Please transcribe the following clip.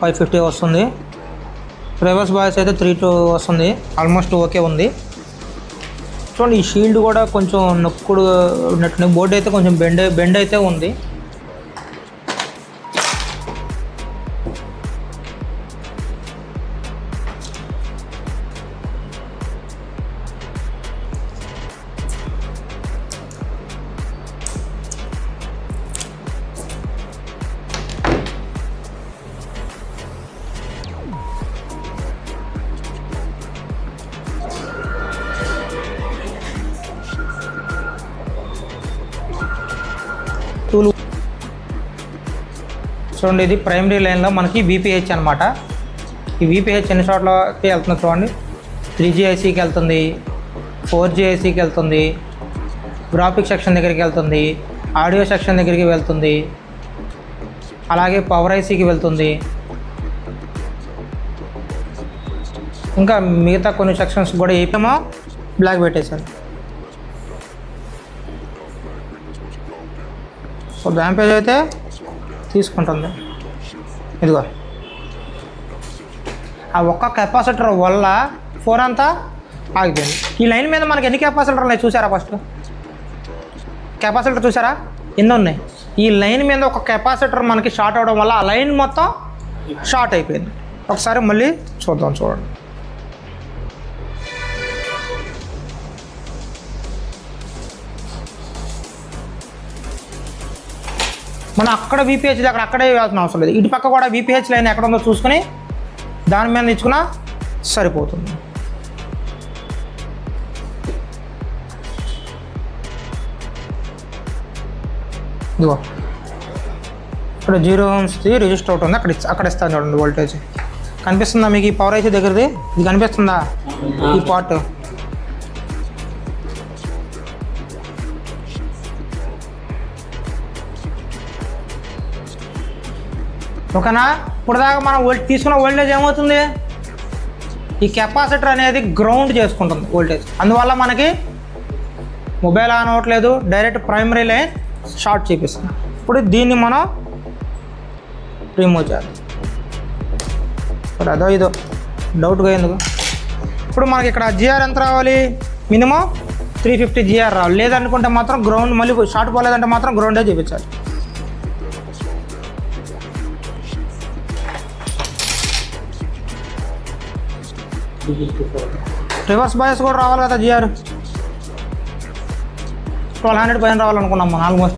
550 వస్తుంది. Reverse boys అయితే 3 వస్తుంది. ఆల్మోస్ట్ ఓకే ఉంది. చూడండి, ఈ షీల్డ్ కూడా కొంచెం నొక్కుడు ఉన్నట్టు, బోర్డు అయితే కొంచెం బెండ్ అయితే ఉంది. చూడండి, ఇది ప్రైమరీ లైన్లో మనకి VPH అనమాట. ఈ VPH ఎన్ని చోట్లకి వెళ్తుంది చూడండి. 3G ICకి వెళ్తుంది, 4G ICకి వెళ్తుంది, గ్రాఫిక్ సెక్షన్ దగ్గరికి వెళ్తుంది, ఆడియో సెక్షన్ దగ్గరికి వెళ్తుంది, అలాగే పవర్ ICకి వెళ్తుంది. ఇంకా మిగతా కొన్ని సెక్షన్స్ కూడా ఏమో బ్లాక్ పెట్టేశారు. సో ర్యాంపేజ్ అయితే తీసుకుంటుంది. ఇదిగో ఆ ఒక్క కెపాసిటర్ వల్ల 4 అంతా ఆగిపోయింది. ఈ లైన్ మీద మనకి ఎన్ని కెపాసిటర్ ఉన్నాయి చూసారా? ఫస్ట్ కెపాసిటర్ చూసారా ఎన్ని ఉన్నాయి? ఈ లైన్ మీద ఒక కెపాసిటర్ మనకి షార్ట్ అవడం వల్ల ఆ లైన్ మొత్తం షార్ట్ అయిపోయింది. ఒకసారి మళ్ళీ చూడండి. మనం అక్కడ VPH అక్కడే వేయాల్సిన అవసరం లేదు. ఇటు పక్క కూడా VPH లైన్ ఎక్కడ ఉందో చూసుకొని దాని మీద ఇచ్చుకున్నా సరిపోతుంది. ఇదిగో ఇక్కడ 0 ohmsది రిజిస్టర్ అవుట్ ఉంది. అక్కడ ఇస్తాను చూడండి వోల్టేజ్. కనిపిస్తుందా మీకు? ఈ పవర్ IC దగ్గరది ఇది కనిపిస్తుందా? ఈ పార్ట్ ఓకేనా? ఇప్పుడు దాకా మనం తీసుకున్న వోల్టేజ్ ఏమవుతుంది? ఈ కెపాసిటర్ అనేది గ్రౌండ్ చేసుకుంటుంది వోల్టేజ్. అందువల్ల మనకి మొబైల్ ఆన్ అవ్వట్లేదు, డైరెక్ట్ ప్రైమరీ లైన్ షార్ట్ చేపిస్తుంది. ఇప్పుడు దీన్ని మనం రిమూవ్ చేయాలి. ఇప్పుడు అదో ఇదో డౌట్గా ఎందుకు. ఇప్పుడు మనకి ఇక్కడ GR ఎంత రావాలి? మినిమం 350 GR రావాలి. లేదనుకుంటే మాత్రం గ్రౌండ్ మళ్ళీ షార్ట్ పోలేదంటే మాత్రం గ్రౌండే చేయించాలి. రివర్స్ బాయస్ కూడా రావాలి కదా. GR 1200 పైన రావాలనుకున్నాం మనం ఆల్మోస్ట్.